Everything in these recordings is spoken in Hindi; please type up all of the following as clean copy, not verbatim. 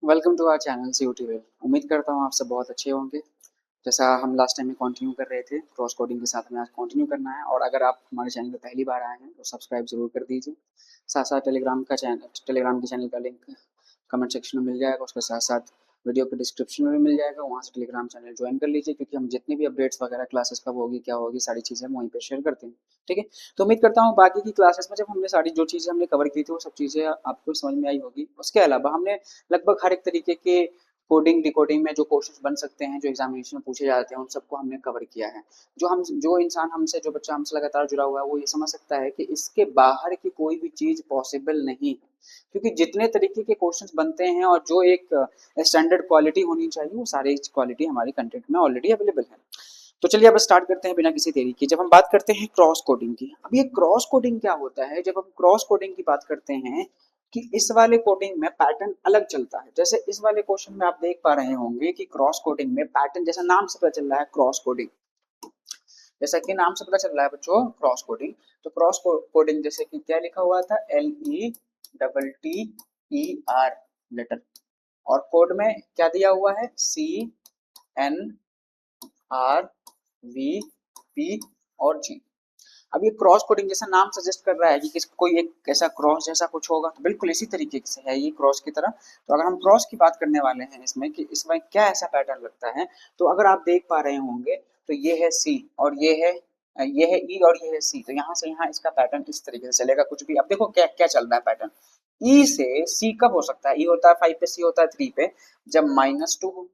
Welcome to our channel CUT वेल। उम्मीद करता हूँ आप सब बहुत अच्छे होंगे। जैसा हम लास्ट टाइम में कंटिन्यू कर रहे थे क्रॉस कोडिंग के साथ, हमें आज कंटिन्यू करना है। और अगर आप हमारे चैनल पर पहली बार आए हैं तो सब्सक्राइब जरूर कर दीजिए। साथ साथ टेलीग्राम के चैनल का लिंक कमेंट सेक्शन में मिल जाएगा, उसके साथ साथ वीडियो के डिस्क्रिप्शन में भी मिल जाएगा, वहाँ से टेलीग्राम चैनल ज्वाइन कर लीजिए, क्योंकि हम जितनी भी अपडेट्स वगैरह क्लासेस कब होगी क्या होगी सारी चीज़ें हम वहीं पे शेयर करते हैं। ठीक है, तो उम्मीद करता हूँ बाकी की क्लासेस में जब हमने सारी जो चीज़ें हमने कवर की थी वो सब चीज़ें आपको समझ में आई होगी। उसके अलावा हमने लगभग हर एक तरीके के कोडिंग डिकोडिंग में जो क्वेश्चंस बन सकते हैं, जो एग्जामिनेशन में पूछे जाते हैं, उन सबको हमने कवर किया है। जो इंसान हमसे, जो बच्चा हमसे लगातार जुड़ा हुआ है, वो ये समझ सकता है कि इसके बाहर की कोई भी चीज पॉसिबल नहीं है, क्योंकि जितने तरीके के क्वेश्चंस बनते हैं और जो एक स्टैंडर्ड क्वालिटी होनी चाहिए, वो सारी क्वालिटी हमारे कंटेंट में ऑलरेडी अवेलेबल है। तो चलिए अब स्टार्ट करते हैं बिना किसी देरी के। जब हम बात करते हैं क्रॉस कोडिंग की, अब ये क्रॉस कोडिंग क्या होता है? जब हम क्रॉस कोडिंग की बात करते हैं कि इस वाले कोडिंग में पैटर्न अलग चलता है। जैसे इस वाले क्वेश्चन में आप देख पा रहे होंगे कि क्रॉस कोडिंग में पैटर्न, जैसा नाम से पता चल रहा है क्रॉस कोडिंग, जैसा कि नाम से पता चल रहा है बच्चों क्रॉस कोडिंग। तो क्रॉस कोडिंग जैसे कि क्या लिखा हुआ था, LETTER लेटर, और कोड में क्या दिया हुआ है, CNRVP और G। अब ये क्रॉस कोडिंग जैसा नाम सजेस्ट कर रहा है कि कोई एक ऐसा क्रॉस जैसा कुछ होगा, तो बिल्कुल इसी तरीके से है ये क्रॉस की तरह। तो अगर हम क्रॉस की बात करने वाले हैं इसमें कि इसमें क्या ऐसा पैटर्न लगता है, तो अगर आप देख पा रहे होंगे तो ये है सी और ये है ई और ये है सी। तो यहाँ से यहाँ इसका पैटर्न इस तरीके से चलेगा कुछ भी। अब देखो क्या क्या चल रहा है पैटर्न। ई से सी कब हो सकता है? ई होता है 5 पे, सी होता है 3 पे, जब -2 हो।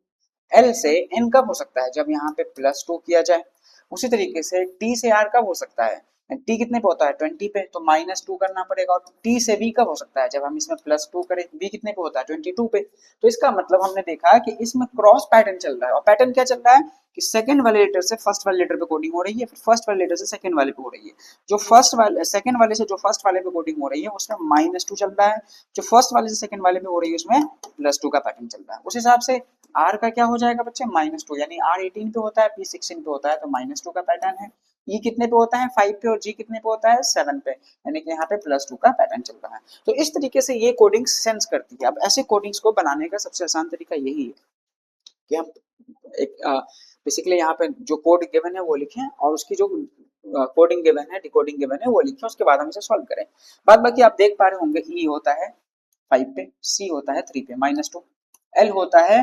एल से एन कब हो सकता है? जब यहाँ पे +2 किया जाए। उसी तरीके से टी से आर कब हो सकता है? टी कितने पे होता है? 20 पे, तो -2 करना पड़ेगा। और टी से वी कब हो सकता है? जब हम इसमें +2 करें। वी कितने पे होता है? 22 पे। तो इसका मतलब हमने देखा कि इसमें क्रॉस पैटर्न चल रहा है। और पैटर्न क्या चल रहा है कि सेकंड वाले लेटर से फर्स्ट वाले लेटर पे कोडिंग हो रही है, फिर फर्स्ट वाले लेटर से सेकंड वाले पे हो रही है। जो फर्स्ट वाले सेकंड वाले से जो फर्स्ट वाले पे कोडिंग हो रही है उसमें -2 चल रहा है, जो फर्स्ट वाले से सेकंड वाले पे हो रही है उसमें +2 का पैटर्न चल रहा है। उस हिसाब से आर का क्या हो जाएगा बच्चे? -2, यानी आर 18 पे होता है, पी 16 पे होता है, तो -2 का पैटर्न है। ई कितने पे होता है? 5 पे, और जी कितने पे होता है? 7 पे, यानी कि यहाँ पे +2 का पैटर्न चल रहा है। तो इस तरीके से ये कोडिंग सेंस करती है। अब ऐसे कोडिंग्स को बनाने का सबसे आसान तरीका यही है कि हम एक बेसिकली यहाँ पे जो कोड गिवन है वो लिखें, और उसकी जो कोडिंग गिवन है, डिकोडिंग गिवन है, वो लिखें। उसके बाद हम इसे सॉल्व करें। बाद बाकी आप देख पा रहे होंगे, ई होता है 5 पे, सी होता है 3 पे -2, एल होता है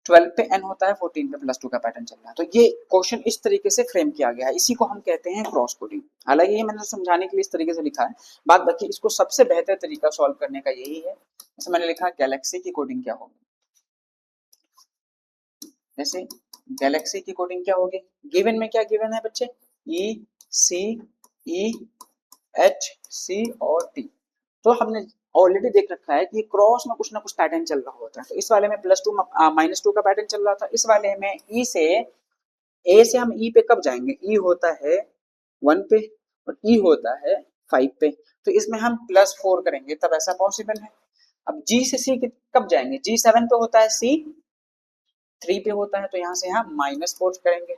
12 पे, एन होता है 14 पे, +2 का पैटर्न चल रहा है। तो ये क्वेश्चन इस तरीके से फ्रेम किया गया है, इसी को हम कहते हैं क्रॉस कोडिंग। हालांकि ये मैंने समझाने के लिए इस तरीके से लिखा है, बाद बाकी इसको सबसे बेहतर तरीका सॉल्व करने का यही है। जैसे मैंने लिखा गैलेक्सी की कोडिंग क्या होगी, जैसे गैलेक्सी की कोडिंग क्या होगी, गिवन में क्या गिवन है बच्चे, ई सी ई एच सी और टी। तो हमने ऑलरेडी देख रखा है कि क्रॉस में कुछ ना कुछ पैटर्न चल रहा होता है। तो इस वाले में +2 -2 का पैटर्न चल रहा था, इस वाले में ई से ए से हम ई पे कब जाएंगे? ई होता है 1 पे और ई होता है 5 पे, तो इसमें हम +4 करेंगे तब ऐसा पॉसिबल है। अब जी से सी कब जाएंगे? जी 7 पे होता है, सी 3 पे होता है, तो यहाँ से यहाँ -4 करेंगे।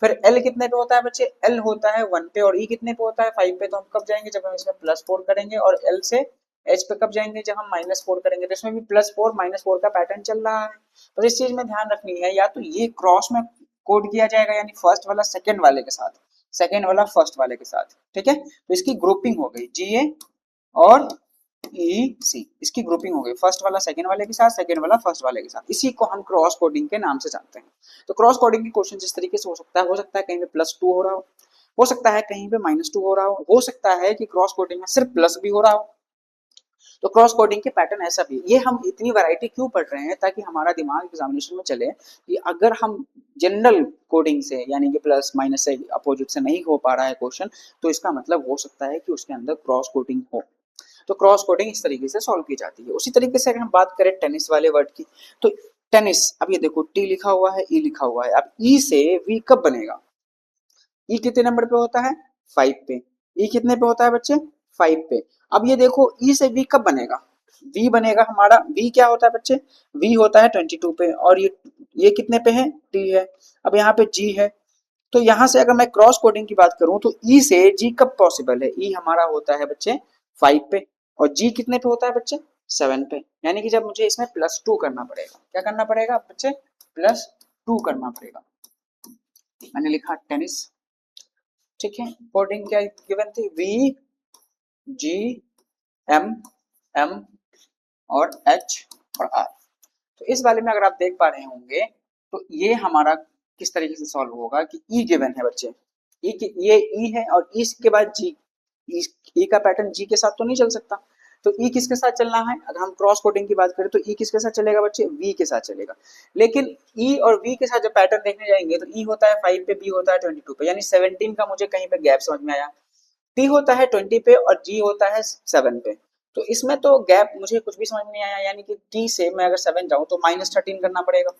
फिर एल कितने पे होता है बच्चे? एल होता है 1 पे, और ई कितने पे होता है? 5 पे, तो हम कब जाएंगे? जब हम इसमें +4 करेंगे। और एल से एच पे कब जाएंगे? जब हम -4 करेंगे। तो इसमें भी +4 -4 का पैटर्न चल रहा है। तो इस चीज में ध्यान रखनी है, या तो ये क्रॉस में कोड किया जाएगा, यानी फर्स्ट वाला सेकंड वाले के साथ, सेकंड वाला फर्स्ट वाले के साथ। ठीक है, तो इसकी ग्रुपिंग हो गई जीए और ई सी, इसकी ग्रुपिंग हो गई फर्स्ट वाला सेकंड वाले के साथ, सेकंड वाला फर्स्ट वाले के साथ। इसी को हम क्रॉस कोडिंग के नाम से जानते हैं। तो क्रॉस कोडिंग के क्वेश्चन इस तरीके से हो सकता है कहीं पे +2 हो रहा हो सकता है कहीं पे -2 हो रहा हो सकता है कि क्रॉस कोडिंग में सिर्फ प्लस भी हो रहा हो। तो क्रॉस कोडिंग के पैटर्न ऐसा भी, ये हम इतनी वैरायटी क्यों पढ़ रहे हैं? ताकि हमारा दिमाग एग्जामिनेशन में चले कि अगर हम जनरल कोडिंग से, यानी कि प्लस माइनस से, अपोजिट से नहीं हो पा रहा है क्वेश्चन, तो इसका मतलब हो सकता है कि उसके अंदर क्रॉस कोडिंग हो। तो क्रॉस कोडिंग इस तरीके से सॉल्व की जाती है। उसी तरीके से अगर हम बात करें टेनिस वाले वर्ड की, तो टेनिस, अब ये देखो टी लिखा हुआ है, ई लिखा हुआ है। अब ई से वी कब बनेगा? ई कितने नंबर पे होता है? 5 पे। ई कितने पे होता है बच्चे? 5 पे। अब ये देखो ई से वी कब बनेगा? वी बनेगा हमारा, वी क्या होता है बच्चे? वी होता है 22 पे, और ये कितने पे है? टी है। अब यहाँ पे जी है। तो यहाँ से अगर मैं क्रॉस कोडिंग की बात करूं तो ई से जी कब पॉसिबल है? ई हमारा होता है बच्चे 5 पे, और जी कितने पे होता है बच्चे? 7 पे, यानी कि जब मुझे इसमें +2 करना पड़ेगा, क्या करना पड़ेगा बच्चे, +2 करना पड़ेगा। मैंने लिखा टेनिस, ठीक है। कोडिंग क्या गिवन थी, V G M M और H और R। तो इस वाले में अगर आप देख पा रहे होंगे तो ये हमारा किस तरीके से सॉल्व होगा कि E गिवन है बच्चे, ये E है और E के बाद G, E का पैटर्न G के साथ तो नहीं चल सकता, तो E किसके साथ चलना है, अगर हम क्रॉस कोडिंग की बात करें तो E किसके साथ चलेगा बच्चे, V के साथ चलेगा। लेकिन E और V के साथ जब पैटर्न देखने जाएंगे तो E होता है 5 पे, B होता है 22 पे, यानी 17 का मुझे कहीं पे गैप समझ में आया, T होता है 20 पे और G होता है 7 पे। तो इसमें तो गैप मुझे कुछ भी समझ में नहीं आया, यानी कि T से मैं अगर 7 जाऊं तो -13 करना पड़ेगा,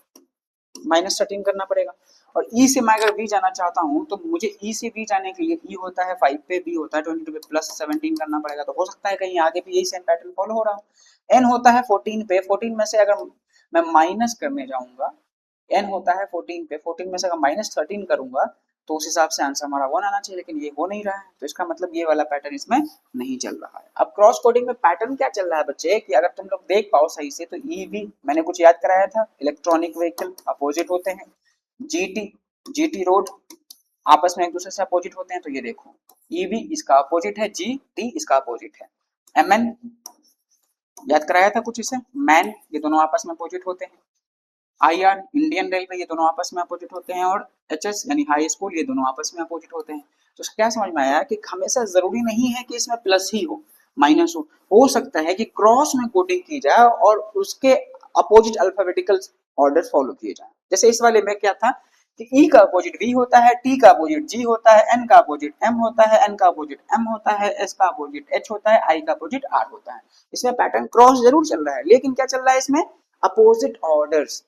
-13 करना पड़ेगा। और E से मैं अगर V जाना चाहता हूं तो मुझे E से V जाने के लिए E होता है 5 पे, B होता है 22 पे, +17 करना पड़ेगा। तो हो सकता है कहीं आगे भी यही सेम पैटर्न फॉलो हो रहा हो। N होता है 14 पे, 14 में से अगर मैं माइनस करने जाऊंगा, N होता है 14 पे, 14 में से अगर -13 करूंगा तो उस हिसाब से आंसर हमारा 1 आना चाहिए, लेकिन ये हो नहीं रहा है, तो इसका मतलब ये वाला पैटर्न इसमें नहीं चल रहा है। अब क्रॉस कोडिंग में पैटर्न क्या चल रहा है बच्चे, कि अगर तुम लोग देख पाओ सही से तो EV मैंने कुछ याद कराया था, इलेक्ट्रॉनिक व्हीकल अपोजिट होते हैं, GT रोड आपस में एक दूसरे से अपोजिट होते हैं, तो ये देखो EV इसका अपोजिट है, GT इसका अपोजिट है, MN याद कराया था कुछ इसे, मैन ये दोनों आपस में अपोजिट होते हैं, IR इंडियन रेलवे ये दोनों आपस में अपोजिट होते हैं, और HS यानी हाई स्कूल ये दोनों आपस में अपोजिट होते हैं। तो क्या समझ में आया कि हमेशा जरूरी नहीं है कि इसमें प्लस ही माइनस हो सकता है कि क्रॉस में कोडिंग की जाए और उसके अपोजिट अल्फाबेटिकल ऑर्डर फॉलो किए जाए। जैसे इस वाले में क्या था कि E का अपोजिट V होता है, T का अपोजिट G होता है, N का अपोजिट M होता है, N का अपोजिट M होता है, S का अपोजिट H होता है, I का अपोजिट R होता है। इसमें पैटर्न क्रॉस जरूर चल रहा है, लेकिन क्या चल रहा है इसमें, अपोजिट ऑर्डर्स,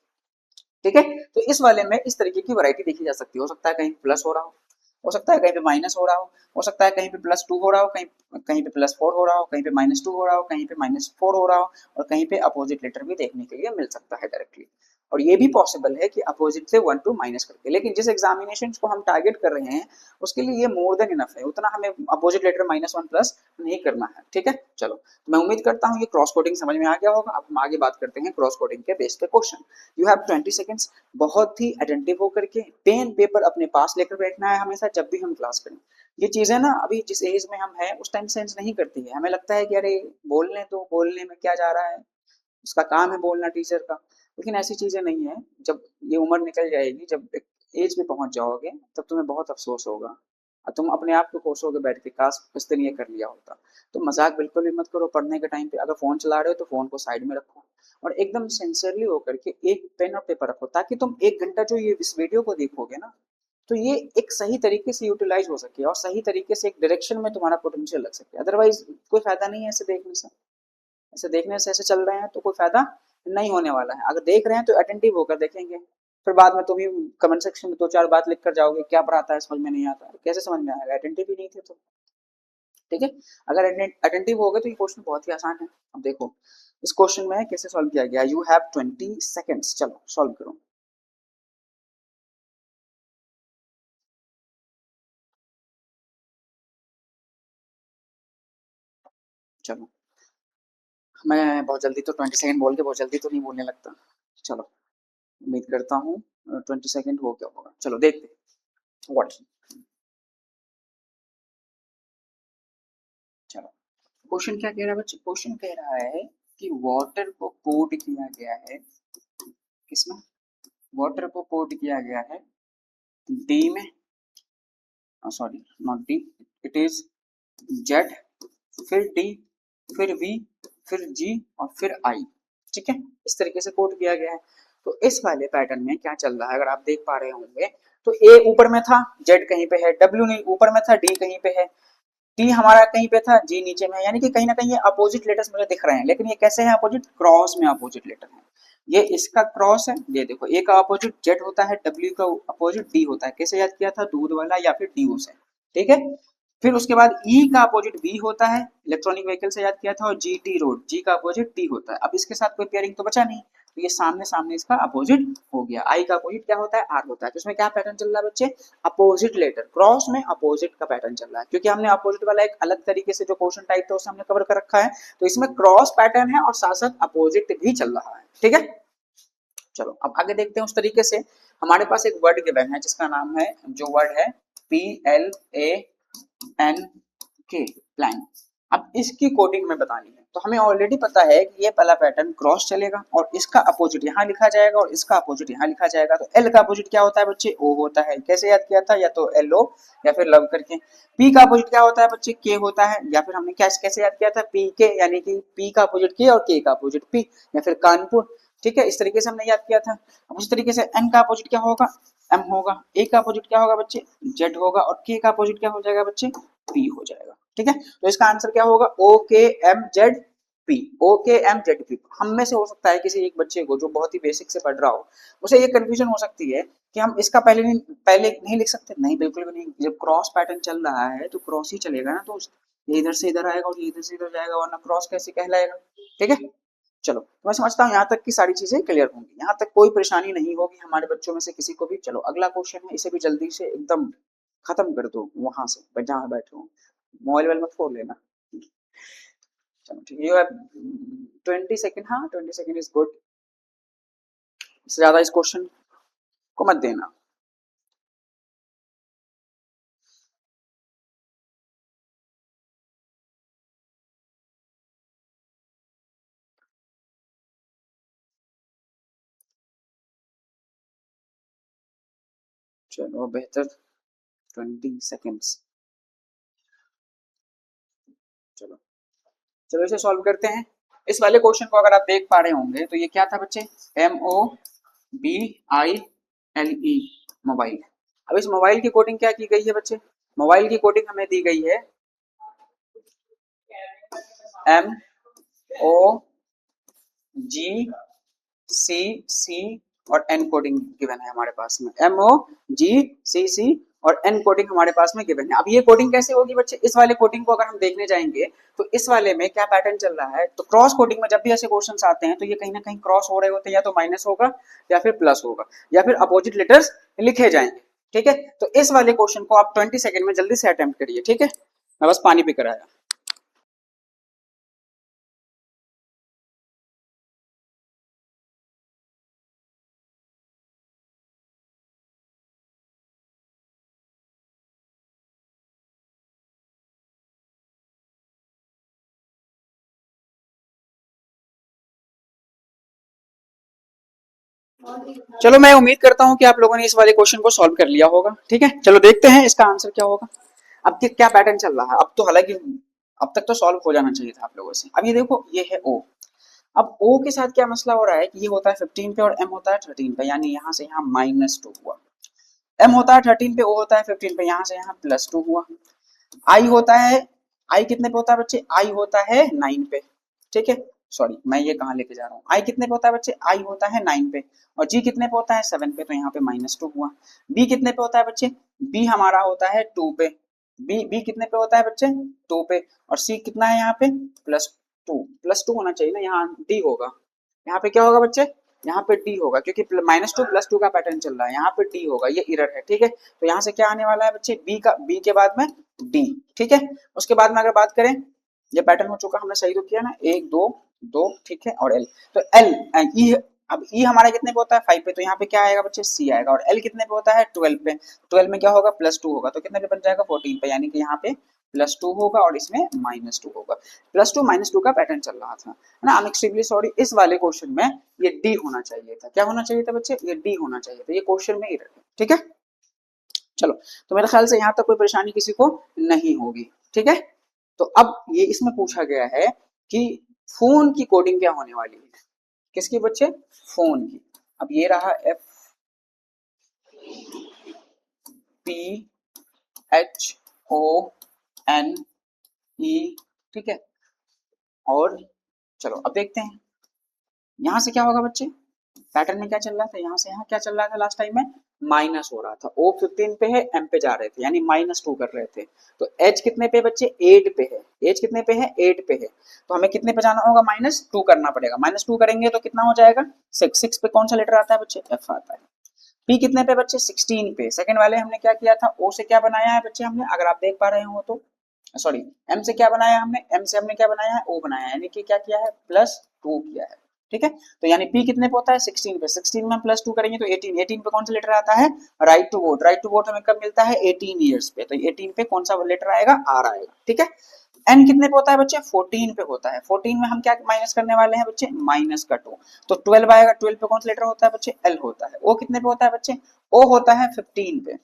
ठीक है। तो इस वाले में इस तरीके की वैरायटी देखी जा सकती है, हो सकता है कहीं प्लस हो सकता है कहीं पे माइनस हो रहा हो सकता है कहीं पे +2 हो रहा हो, कहीं कहीं पे +4 हो रहा हो, कहीं पे -2 हो रहा हो, कहीं पे -4 हो रहा हो, और कहीं पे अपोजिट लेटर भी देखने के लिए मिल सकता है डायरेक्टली। और ये भी पॉसिबल है कि अपोजिट से 1 2 माइनस करके, लेकिन जिस एग्जामिनेशन को हम टारगेट कर रहे हैं उसके लिए ये मोर देन इनफ है, उतना हमें अपोजिट लेटर -1 प्लस नहीं करना है, ठीक है। चलो मैं उम्मीद करता हूँ ये क्रॉस कोडिंग समझ में आ गया होगा। अब हम आगे बात करते हैं क्रॉस कोडिंग के बेस पे क्वेश्चन। यू हैव 20 सेकंड्स, बहुत ही अटेंटिव होकर के पेन पेपर अपने पास लेकर बैठना है हमेशा जब भी हम क्लास करें। ये चीजें ना अभी जिस एज में हम हैं उस टाइम सेंस नहीं करती है, हमें लगता है कि अरे बोलने तो, बोलने में क्या जा रहा है, उसका काम है बोलना टीचर का, लेकिन ऐसी चीजें नहीं है। जब ये उम्र निकल जाएगी, जब एक एज पे पहुंच जाओगे तब तुम्हें बहुत अफसोस होगा और तुम अपने आप को कोसोगे बैठ के, काश उस दिन ये कर लिया होता। तो मजाक बिल्कुल भी मत करो पढ़ने के टाइम पे, अगर फोन चला रहे हो तो फोन को साइड में रखो और एकदम सिंसियरली होकर के एक पेन और पेपर रखो, ताकि तुम 1 घंटा जो ये इस वीडियो को देखोगे ना तो ये एक सही तरीके से यूटिलाइज हो सके और सही तरीके से एक डायरेक्शन में तुम्हारा पोटेंशियल लग सके। अदरवाइज कोई फायदा नहीं है ऐसे देखने से, ऐसे देखने से ऐसे चल रहे हैं तो कोई फायदा नहीं होने वाला है। अगर देख रहे हैं तो अटेंटिव होकर देखेंगे, फिर बाद में तुम ही कमेंट सेक्शन में 2 4 बात लिख कर जाओगे क्या पढ़ाता है समझ में नहीं आता, कैसे समझ में आएगा, अटेंटिव ही नहीं थे तो, ठीक है। अगर अटेंटिव हो गए तो ये क्वेश्चन बहुत ही आसान है। अब देखो इस क्वेश्चन में कैसे सॉल्व किया गया, यू हैव 20 सेकेंड्स, चलो सॉल्व करो। चलो मैं बहुत जल्दी तो 20 सेकंड बोल के बहुत जल्दी तो नहीं बोलने लगता, चलो उम्मीद करता हूँ 20 सेकंड हो गया होगा। चलो देखते व्हाट, चलो क्वेश्चन क्या कह रहा है बच्चे, क्वेश्चन कह रहा है कि वाटर को कोट किया गया है, किसमें, वाटर को कोट किया गया है डी में, sorry not D, it is Z, फिर डी, फिर वी, फिर जी और फिर आई, ठीक है। इस तरीके से कोट किया गया है। तो इस वाले पैटर्न में क्या चल रहा है अगर आप देख पा रहे होंगे तो ए ऊपर में था, जेड कहीं पे है, डब्ल्यू नहीं ऊपर में था, डी कहीं पे है, टी हमारा कहीं पे था, जी नीचे में है, यानी कि कहीं ना कहीं ये अपोजिट लेटर्स मुझे दिख रहे हैं, लेकिन ये कैसे हैं अपोजिट, क्रॉस में अपोजिट लेटर है। ये इसका क्रॉस है, ये देखो ए का अपोजिट जेड होता है, डब्ल्यू का अपोजिट डी होता है, कैसे याद किया था, दूध वाला या फिर डी से, ठीक है। फिर उसके बाद ई का अपोजिट बी होता है, इलेक्ट्रॉनिक व्हीकल से याद किया था, और जी टी रोड, जी का अपोजिट टी होता है। अब इसके साथ कोई पेयरिंग तो बचा नहीं, तो ये सामने सामने इसका अपोजिट हो गया। आई का अपोजिट क्या होता है, आर होता है। तो इसमें क्या पैटर्न चल रहा है बच्चे, अपोजिट लेटर, क्रॉस में अपोजिट का पैटर्न चल रहा है, क्योंकि हमने अपोजिट वाला एक अलग तरीके से जो क्वेश्चन टाइप था उसे हमने कवर कर रखा है। तो इसमें क्रॉस पैटर्न है और साथ साथ अपोजिट भी चल रहा है, ठीक है। चलो अब आगे देखते हैं। उस तरीके से हमारे पास एक वर्ड गिवन है जिसका नाम है, जो वर्ड है PLAN प्लान। अब इसकी कोडिंग में बतानी है, तो हमें ऑलरेडी पता है कि ये पहला पैटर्न क्रॉस चलेगा और इसका अपोजिट यहाँ लिखा जाएगा और इसका अपोजिट यहाँ लिखा जाएगा। तो एल का अपोजिट क्या होता है बच्चे, ओ होता है। कैसे याद किया था, या तो LO या फिर लव करके। पी का अपोजिट क्या होता है बच्चे, के होता है, या फिर हमने कैसे याद किया था, पी के, यानी कि पी का अपोजिट के और के का अपोजिट पी, या फिर कानपुर, ठीक है। इस तरीके से हमने याद किया था। अब उस तरीके से एन का अपोजिट क्या होगा, एम होगा। ए का अपोजिट क्या होगा बच्चे, जेड होगा। और के का अपोजिट क्या हो जाएगा बच्चे, पी हो जाएगा, ठीक है। तो इसका आंसर क्या होगा, OKMZP, OKMZP। हम में से हो सकता है किसी एक बच्चे को जो बहुत ही बेसिक से पढ़ रहा हो, उसे ये कंफ्यूजन हो सकती है कि हम इसका पहले नहीं लिख सकते। नहीं, बिल्कुल भी नहीं। जब क्रॉस पैटर्न चल रहा है तो क्रॉस ही चलेगा ना, तो ये इधर से इधर आएगा और ये इधर से इधर जाएगा, वरना क्रॉस कैसे कहलाएगा, ठीक है। चलो तो मैं समझता हूँ यहाँ तक की सारी चीजें क्लियर होंगी, यहाँ तक कोई परेशानी नहीं होगी हमारे बच्चों में से किसी को भी। चलो अगला क्वेश्चन है, इसे भी जल्दी से एकदम खत्म कर दो वहां से जहां बैठे हो, मोबाइल वाइल मत खोल लेना। चलो ठीक है, 20 सेकेंड, हाँ 20 सेकेंड इज गुड। इससे ज्यादा इस क्वेश्चन को मत देना। चलो बेहतर, 20 सेकेंड्स। चलो चलो इसे सॉल्व करते हैं। इस वाले क्वेश्चन को अगर आप देख पा रहे होंगे तो ये क्या था बच्चे, MOBILE, मोबाइल। अब इस मोबाइल की कोडिंग क्या की गई है बच्चे, मोबाइल की कोडिंग हमें दी गई है MOGCC और N कोडिंग गिवन है हमारे पास में। MOGCC और N कोडिंग हमारे पास में गिवन है। अब ये कोडिंग कैसे होगी बच्चे, इस वाले कोडिंग को अगर हम देखने जाएंगे तो इस वाले में क्या पैटर्न चल रहा है, तो क्रॉस कोडिंग में जब भी ऐसे क्वेश्चंस आते हैं तो ये कहीं ना कहीं क्रॉस हो रहे होते हैं, या तो माइनस होगा या फिर प्लस होगा या फिर अपोजिट लेटर्स लिखे जाएंगे, ठीक है। तो इस वाले क्वेश्चन को आप 20 सेकेंड में जल्दी से अटेम्प्ट करिए, ठीक है। मैं बस पानी पी कर आया। चलो मैं उम्मीद करता हूं कि आप लोगों ने इस वाले क्वेश्चन को सॉल्व कर लिया होगा, ठीक है। चलो देखते हैं इसका आंसर क्या होगा। अब क्या पैटर्न चल रहा है, अब तो हालांकि अब तक तो सॉल्व हो जाना चाहिए था आप लोगों से। अब ये देखो, ये है O। अब O के साथ क्या मसला हो रहा है कि ये होता है 15 पे और M होता है 13 पे, यानी यहाँ से यहाँ -2 हुआ। M होता है 13 पे, O होता है 15 पे, यहाँ से यहाँ +2 हुआ। I होता है, I कितने पे होता है बच्चे, I होता है 9 पे, ठीक है। सॉरी मैं ये कहाँ लेके जा रहा हूँ, I कितने पे होता है बच्चे, I होता है 9 पे, और G कितने पे होता है 7 पे, तो यहाँ पे -2 हुआ। B कितने पे होता है बच्चे, B हमारा होता है 2 पे, B कितने पे होता है बच्चे, 2 पे, और C कितना है यहाँ पे, +2 होना चाहिए ना, यहाँ D होगा। यहाँ पे क्या होगा बच्चे, यहाँ पे D होगा, क्योंकि -2 +2 का पैटर्न चल रहा है, यहाँ पे D होगा, ये एरर है, ठीक है। तो यहाँ से क्या आने वाला है बच्चे, B के बाद में D, ठीक है। उसके बाद में अगर बात करें, ये पैटर्न हो चुका, हमने सही तो किया ना, 1 2 2, ठीक है, और L। तो L E, अब E हमारा कितने पे होता है 5 पे, तो यहाँ पे क्या आएगा बच्चे, C आएगा। और L कितने पे होता है 12 पे, 12 में क्या होगा, +2 होगा, तो कितने पे बन जाएगा 14 पे, यानी कि यहाँ पे +2 होगा और इसमें -2 होगा। +2 -2 का पैटर्न चल रहा था, है ना। आई एम एक्सट्रीमली सॉरी, इस वाले क्वेश्चन में ये D होना चाहिए था। क्या होना चाहिए था बच्चे, ये D होना चाहिए था, ये क्वेश्चन में एरर है, ठीक है। चलो तो मेरे ख्याल से यहाँ तक कोई परेशानी किसी को नहीं होगी, ठीक है। तो अब ये इसमें पूछा गया है कि फोन की कोडिंग क्या होने वाली है, किसकी बच्चे, फोन की। अब ये रहा FPHONE, ठीक है। और चलो अब देखते हैं यहाँ से क्या होगा बच्चे, पैटर्न में क्या चल रहा था, यहाँ से यहाँ क्या चल रहा था लास्ट टाइम में, माइनस हो रहा था, O 15 पे है, M पे जा रहे थे, यानी -2 कर रहे थे। तो H कितने पे बच्चे, 8 पे है, H कितने पे है, 8 पे है, तो हमें कितने पे जाना होगा, -2 करना पड़ेगा। -2 करेंगे तो कितना हो जाएगा, 6 पे कौन सा लेटर आता है बच्चे, F आता है। P कितने पे बच्चे, 16 पे। सेकंड वाले हमने क्या किया था, O से क्या बनाया है बच्चे हमने, अगर आप देख पा रहे हो तो, सॉरी, M से क्या बनाया हमने, M से हमने क्या बनाया है, O बनाया है, यानी कि क्या किया है, +2 किया है। ठीक है, तो यानी P कितने पे होता है, 16 पे, 16 में हम +2 करेंगे तो 18, 18 पे कौन सा लेटर आता है, right to vote, right to vote हमें कब मिलता है, 18 ईयर्स पे, तो 18 पे कौन सा लेटर आएगा, R आएगा। ठीक है, N कितने पे होता है बच्चे, 14 पे होता है, 14 में हम क्या माइनस करने वाले हैं बच्चे, -2, तो 12 आएगा, 12 पे कौन सा लेटर होता है बच्चे, L होता है। O कितने पे होता है बच्चे, O होता है 15 पे,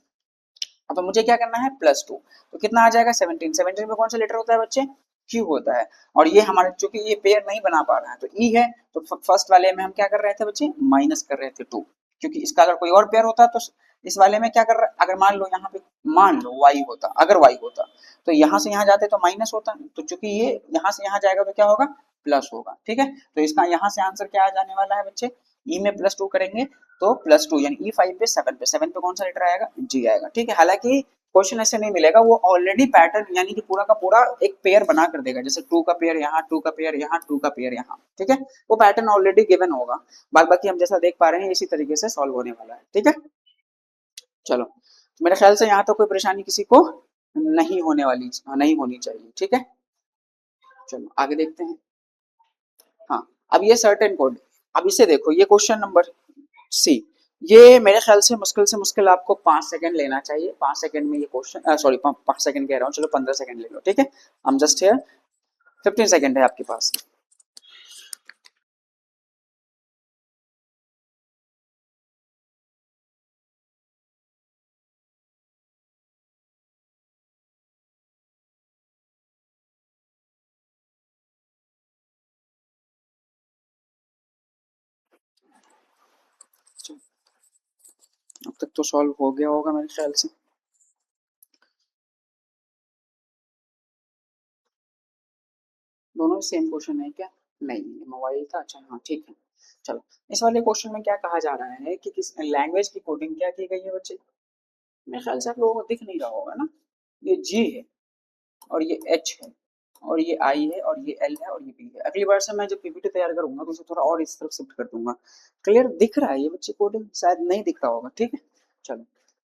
तो मुझे क्या करना है, +2, तो कितना आ जाएगा, 17, 17 में कौन सा लेटर होता है बच्चे, Q होता है। और ये हमारे चूंकि ये पेयर नहीं बना पा रहा है तो E है, तो फर्स्ट वाले में हम क्या कर रहे थे बच्चे, माइनस कर रहे थे 2, क्योंकि इसका अगर कोई और पेयर होता तो इस वाले में क्या कर रहा, अगर मान लो यहाँ पे, मान लो Y होता, अगर Y होता तो यहाँ से यहाँ जाते तो माइनस होता, तो चूंकि ये यहाँ से यहाँ जाएगा तो क्या होगा, प्लस होगा। ठीक है, तो इसका यहाँ से आंसर क्या आ जाने वाला है बच्चे, ई में +2 करेंगे तो +2, यानी E5 पे 7 पे, 7 पे कौन सा लेटर आएगा, G आएगा। ठीक है, हालांकि क्वेश्चन ऐसे नहीं मिलेगा, वो ऑलरेडी पैटर्न यानी कि पूरा का पूरा एक पेयर बना कर देगा, जैसे 2 का पेयर यहाँ, 2 का पेयर यहाँ, 2 का पेयर यहाँ। ठीक है, वो पैटर्न ऑलरेडी गिवन होगा, बाकी हम जैसा देख पा रहे हैं इसी तरीके से सॉल्व होने वाला है। ठीक है, चलो, तो मेरे ख्याल से यहाँ तो कोई परेशानी किसी को नहीं होनी चाहिए। ठीक है, चलो आगे देखते हैं। हाँ, अब ये सर्टेन कोड, अब इसे देखो, ये क्वेश्चन नंबर सी, ये मेरे ख्याल से मुश्किल आपको 5 सेकंड लेना चाहिए। 5 सेकंड में ये क्वेश्चन, सॉरी 5 सेकंड कह रहा हूँ, चलो 15 सेकंड ले लो। ठीक है, हम जस्ट हियर, 15 सेकंड है आपके पास। अब तक तो सॉल्व हो गया होगा मेरे ख्याल से। दोनों सेम क्वेश्चन है क्या, नहीं मोबाइल था, अच्छा हाँ ठीक है। चलो, इस वाले क्वेश्चन में क्या कहा जा रहा है कि किस लैंग्वेज की कोडिंग क्या की गई है बच्चे, मेरे ख्याल से आप लोगों को दिख नहीं रहा होगा ना, ये जी है और ये एच है और ये आई है और ये एल है और ये बी है। अगली बार से मैं जब पीपीटी तैयार करूंगा तो उसे थोड़ा और इस तरफ शिफ्ट कर दूंगा। क्लियर दिख रहा है ये बच्चे, कोडिंग शायद नहीं दिख रहा होगा। ठीक है, चलो,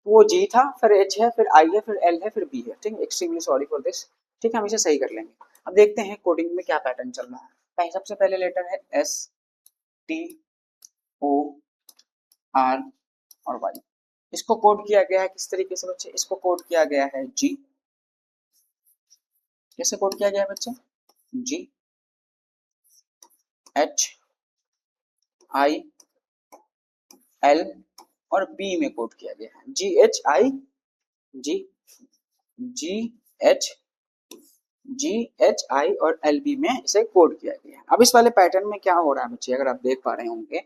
वो जी था, फिर एच है, फिर आई है, फिर एल है, फिर बी है। ठीक है, एक्सट्रीमली सॉरी फॉर दिस। ठीक है, हम इसे सही कर लेंगे। अब देखते हैं कोडिंग में क्या पैटर्न चल रहा है। सबसे पहले लेटर है एस, टी, ओ, आर और वाई। इसको कोड किया गया है किस तरीके से बच्चे, इसको कोड किया गया है जी। कैसे कोड किया गया है बच्चे, जी, एच, आई, एल और बी में कोड किया गया है। G H I, G, G H, G H I और एल बी में इसे कोड किया गया है। अब इस वाले पैटर्न में क्या हो रहा है बच्चे, अगर आप देख पा रहे होंगे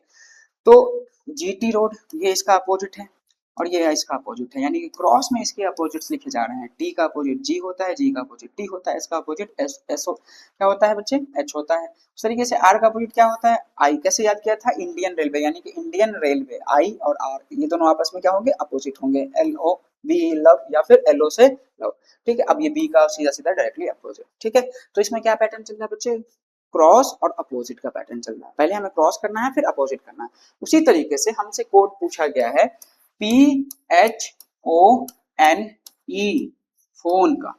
तो जीटी रोड ये इसका अपोजिट है और ये इसका अपोजिट है, यानी कि क्रॉस में इसके अपोजिट्स लिखे जा रहे हैं। टी का अपोजिट जी होता है, जी का अपोजिट टी होता है, एस का अपोजिट एस एस क्या होता है बच्चे, एच होता है। उस तरीके से आर का अपोजिट क्या होता है, आई। कैसे याद किया था, इंडियन रेलवे, यानी कि इंडियन रेलवे, आई और आर ये दोनों आपस में क्या होंगे, अपोजिट होंगे। एल ओ बी लव या फिर एल ओ से लव। ठीक है, अब ये बी का सीधा सीधा डायरेक्टली अपोजिट। ठीक है, तो इसमें क्या पैटर्न चल रहा है बच्चे, क्रॉस और अपोजिट का पैटर्न चल रहा है। पहले हमें क्रॉस करना है, फिर अपोजिट करना है। उसी तरीके से हमसे कोड पूछा गया है P H O N E, phone का,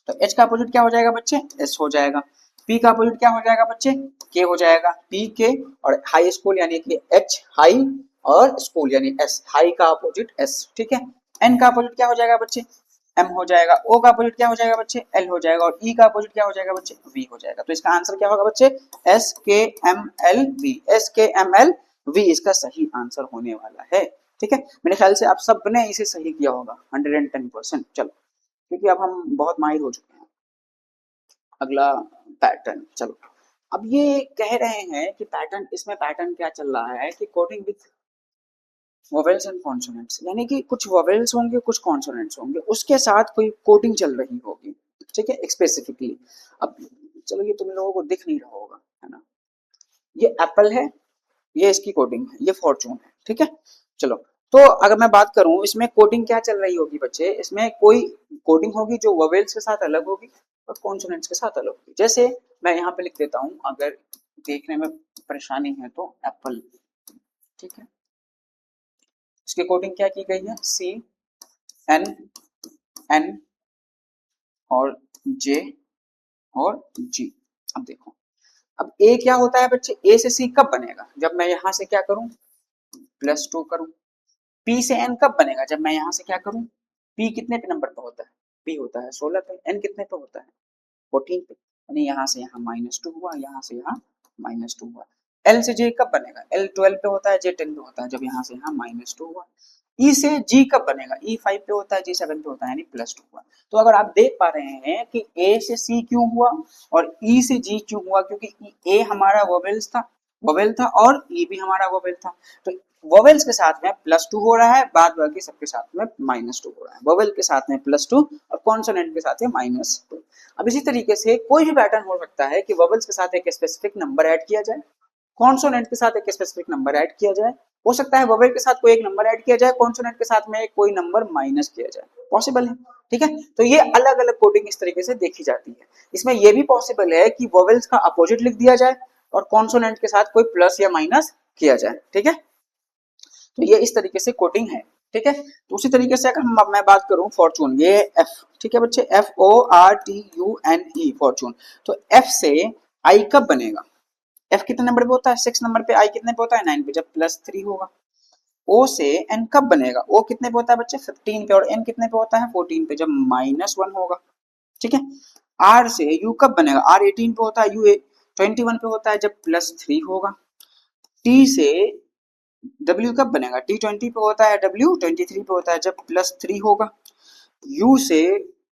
तो एच का अपोजिट क्या हो जाएगा बच्चे, एस हो जाएगा। पी का अपोजिट क्या हो जाएगा बच्चे, के हो जाएगा, पी के। और हाई स्कूल यानी कि एच हाई और स्कूल यानी एस, हाई का अपोजिट एस। ठीक है, एन का अपोजिट क्या हो जाएगा बच्चे, एम हो जाएगा। ओ का अपोजिट क्या हो जाएगा बच्चे, एल हो जाएगा। और ई का अपोजिट क्या हो जाएगा बच्चे, वी हो जाएगा। तो इसका आंसर क्या होगा बच्चे, एस के एम एल वी, एस के एम एल वी इसका सही आंसर होने वाला है। ठीक है, मेरे ख्याल से आप सबने इसे सही किया होगा 110%। चलो, क्योंकि अब हम बहुत माहिर हो चुके हैं। अगला पैटर्न, चलो, अब ये कह रहे हैं कि पैटर्न, इसमें पैटर्न क्या चल रहा है कि coding with vowels and consonants, यानी कि कुछ वोवेल्स होंगे कुछ कॉन्सोनेंट्स होंगे, उसके साथ कोई कोडिंग चल रही होगी। ठीक है, स्पेसिफिकली। अब चलो, ये तुम लोगों को दिख नहीं रहा होगा, है ना, ये एप्पल है, ये इसकी कोडिंग है, ये फॉर्चून है। ठीक है, चलो, तो अगर मैं बात करूं इसमें कोडिंग क्या चल रही होगी बच्चे, इसमें कोई कोडिंग होगी जो वोवेल्स के साथ अलग होगी और कॉन्सोनेंट्स के साथ अलग होगी। जैसे मैं यहाँ पे लिख देता हूँ, अगर देखने में परेशानी है तो एप्पल, ठीक है, इसकी कोडिंग क्या की गई है, सी एन एन और जे और जी। अब देखो, अब ए क्या होता है बच्चे, ए से सी कब बनेगा, जब मैं यहां से क्या करूं, +2 करूं। पी से एन कब बनेगा, जब मैं यहां से क्या करूं, पी कितने पे नंबर पे होता है, पी होता है 16 पे, एन कितने पे होता है 14 पे, यानी यहाँ से यहाँ -2 हुआ, यहाँ से यहाँ -2 हुआ। एल से जे कब बनेगा, एल 12 पे होता है, जे 10 पे होता है, जब यहाँ से यहाँ -2 हुआ। ई से जी कब बनेगा, ई 5 पे होता है, जी 7 पे होता है, यानी +2 हुआ। तो अगर आप देख पा रहे हैं कि ए से सी क्यों हुआ और ई से जी क्यों हुआ, क्योंकि ए हमारा वोवेल्स था, वोवेल था, और ई भी हमारा वोवेल था। तो वोवेल्स के साथ में +2 हो रहा है, बाद बाकी सबके साथ में -2 हो रहा है। वोवेल के साथ में +2 और कॉन्सोनेंट के साथ में -2। अब इसी तरीके से कोई भी पैटर्न हो सकता है कि वोवेल्स के साथ एक स्पेसिफिक नंबर ऐड किया जाए, कॉन्सोनेंट के साथ एक स्पेसिफिक नंबर ऐड किया जाए, हो सकता है वोवेल के साथ कोई एक नंबर ऐड किया जाए, कॉन्सोनेंट के साथ में कोई नंबर माइनस किया जाए, पॉसिबल है। ठीक है, तो ये अलग अलग कोडिंग इस तरीके से देखी जाती है। इसमें यह भी पॉसिबल है कि वोवेल्स का अपोजिट लिख दिया जाए और कॉन्सोनेंट के साथ कोई प्लस या माइनस किया जाए। ठीक है, तो ये इस तरीके से कोडिंग है। ठीक है, तो उसी तरीके से अगर मैं बात करूं फॉर्चून, ये एफ, ठीक है बच्चे, FORTUNE फॉर्चून। तो एफ से आई कब बनेगा, एफ कितने नंबर पे होता है 6 नंबर पे, आई कितने पे होता है 9 पे, जब +3 होगा। ओ से एन कब बनेगा, ओ कितने पे होता है बच्चे 15 पे, और एन कितने पे होता है 14 पे, जब -1 होगा। ठीक है, आर से यू कब बनेगा, आर 18 पे होता है, यू 21 पे होता है, जब +3 होगा। टी से W कब बनेगा, T20 पे होता है, W 23 पे होता है, जब +3 होगा। U से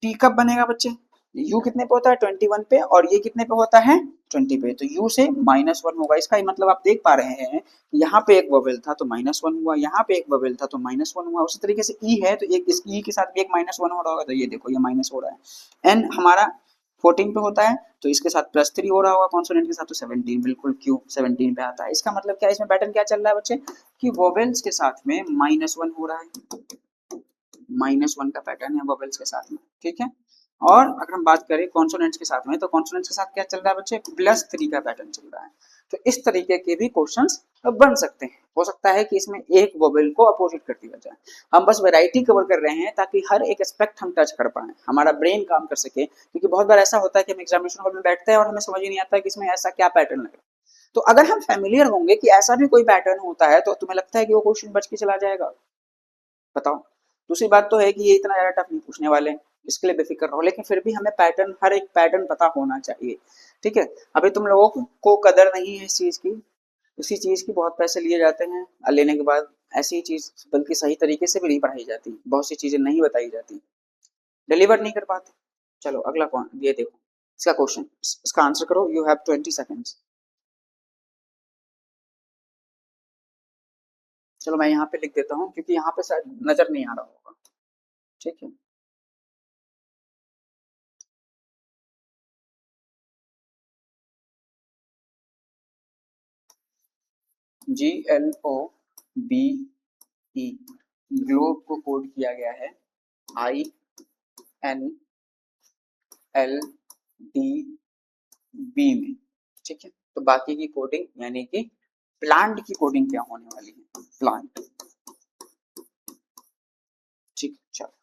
T कब बनेगा बच्चे, U कितने पे होता है 21 पे, और ये कितने पे होता है 20 पे, तो U से -1 होगा। इसका मतलब आप देख पा रहे हैं कि यहाँ पे एक बबल था तो -1 हुआ, यहाँ पे एक बबल था तो -1 हुआ। उसी तरीके से E है तो एक इस E के साथ भी एक -1 हो रहा होगा, तो ये देखो ये माइनस हो रहा है। N हमारा 14 पे होता है तो इसके साथ +3 हो रहा होगा, कॉन्सोनेंट के साथ तो 17, बिल्कुल क्यों 17 पे आता है। इसका मतलब क्या है, इसमें पैटर्न क्या चल रहा है बच्चे, कि वोवेल्स के साथ में -1 हो रहा है, -1 का पैटर्न है वोवेल्स के साथ में। ठीक है, और अगर हम बात करें कॉन्सोनेंट्स के साथ में, तो कॉन्सोनेंट्स के साथ क्या चल रहा है बच्चे, +3 का पैटर्न चल रहा है। तो इस तरीके के भी क्वेश्चंस बन सकते हैं। हो सकता है कि इसमें एक वोवेल को अपोजिट कर दिया जाए। हम बस वैरायटी कवर कर रहे हैं ताकि हर एक एस्पेक्ट हम टच कर पाए, हमारा ब्रेन काम कर सके, क्योंकि बहुत बार ऐसा होता है कि हम एग्जामिनेशन हॉल में बैठते हैं और हमें समझ ही नहीं आता कि इसमें ऐसा क्या पैटर्न लग रहा है। तो अगर हम फैमिलियर होंगे कि ऐसा भी कोई पैटर्न होता है, तो तुम्हें लगता है कि वो क्वेश्चन बच के चला जाएगा, बताओ। दूसरी बात तो है कि ये इतना ज्यादा टफ नहीं पूछने वाले, इसके लिए बेफिक्र रहो, लेकिन फिर भी हमें पैटर्न, हर एक पैटर्न पता होना चाहिए। ठीक है, अभी तुम लोगों को कदर नहीं है इस चीज की, इसी चीज की बहुत पैसे लिए जाते हैं, और लेने के बाद ऐसी चीज बल्कि सही तरीके से भी नहीं पढ़ाई जाती, बहुत सी चीजें नहीं बताई जाती, डिलीवर नहीं कर पाते। चलो अगला कौन, ये देखो इसका क्वेश्चन, इसका आंसर करो, यू हैव 20 सेकेंड्स। चलो मैं यहाँ पे लिख देता हूँ क्योंकि यहाँ पे शायद नजर नहीं आ रहा होगा। ठीक है, GLOBE, ग्लोब को कोड किया गया है INLDB में। ठीक है, तो बाकी की कोडिंग यानी कि प्लांट की कोडिंग क्या होने वाली है, प्लांट। ठीक है, चलो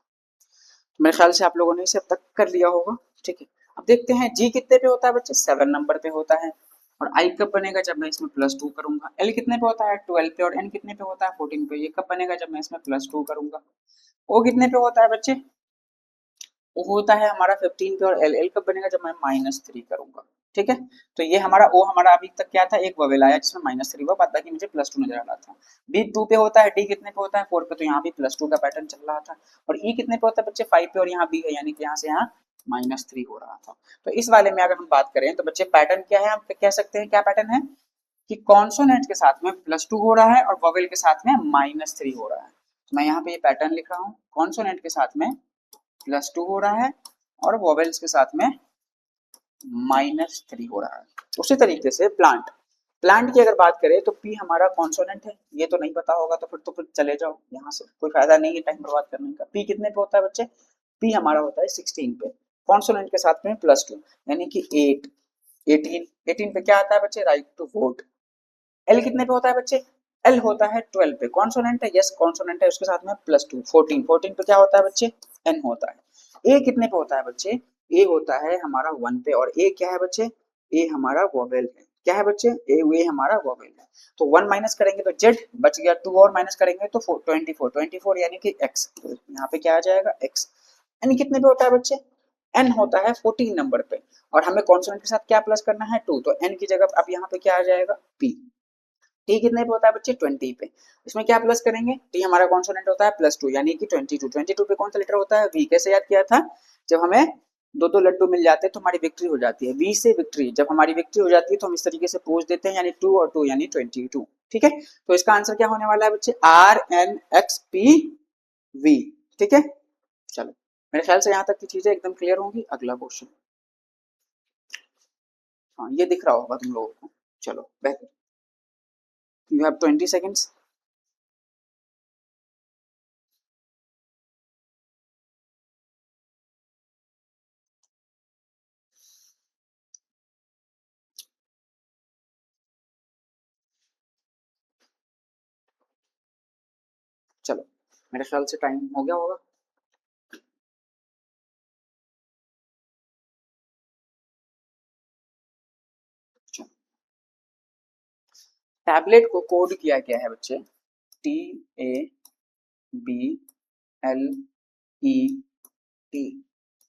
मेरे ख्याल से आप लोगों ने इसे अब तक कर लिया होगा। ठीक है, अब देखते हैं जी कितने पे होता है बच्चे, 7 नंबर पे होता है, और आई कब बनेगा, जब मैं इसमें +2 करूंगा। एल कितने पे होता है 12 पे, और एन कितने पे होता है 14 पे, ये कब बनेगा, जब मैं इसमें +2 करूंगा। ओ कितने पे होता है बच्चे, वो होता है हमारा 15 पे, और एल एल कब बनेगा, जब मैं -3 करूंगा। ठीक है, तो ये हमारा ओ हमारा अभी तक क्या था, एक ववेल आया जिसमें -3 हुआ, बाद बाकी मुझे +2 नजर आ रहा था। बी 2 पे होता है, डी कितने पे होता है 4 पे, तो यहाँ भी +2 का पैटर्न चल रहा था। और ई कितने पे होता है बच्चे 5 पे, और यहाँ बी है, यानी कि यहाँ से यहाँ -3 हो रहा था। तो इस वाले में अगर हम बात करें तो बच्चे पैटर्न क्या है, हम कह सकते हैं क्या पैटर्न है, कि कॉन्सोनेंट के साथ में +2 हो रहा है और वोवेल के साथ में -3 हो रहा है। तो मैं यहाँ पे ये पैटर्न लिख रहा हूँ, कॉन्सोनेंट के साथ में +2 हो रहा है और वोवेल्स के साथ में -3 हो रहा है। उसी तरीके से प्लांट, प्लांट की अगर बात करें तो पी हमारा कॉन्सोनेंट है, ये तो नहीं पता होगा तो फिर चले जाओ यहाँ से, कोई फायदा नहीं है टाइम बर्बाद करने का। पी कितने पे होता है बच्चे? पी हमारा होता है 16 पे, कॉन्सोनेंट के साथ में +2 यानी कि 8, 18, 18 पे क्या आता है बच्चे? Right to vote. एल कितने पे होता है बच्चे? एल होता है 12 पे, कॉन्सोनेंट है, यस कॉन्सोनेंट है, उसके साथ में +2, 14, 14 पे क्या होता है बच्चे? एन होता है। ए कितने पे होता है बच्चे? ए होता है हमारा 1 पे, और ए क्या है बच्चे? ए हमारा वोवेल है। क्या है बच्चे? ए हमारा वोवेल है। तो 1 माइनस करेंगे तो जेड बच गया, 2 और माइनस करेंगे तो 24, 24 यानी कि एक्स, तो यहाँ पे क्या आ जाएगा? एक्स। एन कितने पे होता है बच्चे? एन होता है 14 नंबर पे, और हमें कॉन्सोनेंट के साथ क्या प्लस करना है? 2, तो एन की जगह अब यहाँ पे क्या आ जाएगा? पी। टी कितने पे होता है बच्चे? 20 पे, इसमें क्या प्लस करेंगे? टी हमारा कॉन्सोनेंट होता है +2 यानी कि 22, 22 पे कौन सा लेटर होता है? वी। कैसे याद किया था? जब हमें दो दो लड्डू मिल जाते हैं तो हमारी विक्ट्री हो जाती है, वी से विक्ट्री। जब हमारी विक्ट्री हो जाती है तो हम इस तरीके से पूछ देते हैं, यानी 2 और 2 यानी 22। ठीक है, तो इसका आंसर क्या होने वाला है बच्चे? RNXPV। ठीक है, चलो मेरे ख्याल से यहाँ तक की चीजें एकदम क्लियर होंगी। अगला क्वेश्चन, हाँ ये दिख रहा होगा तुम लोगों को। चलो बेहतर, यू हैव 20 सेकेंड्स। चलो मेरे ख्याल से टाइम हो गया होगा। टैबलेट को कोड किया गया है बच्चे TABLET।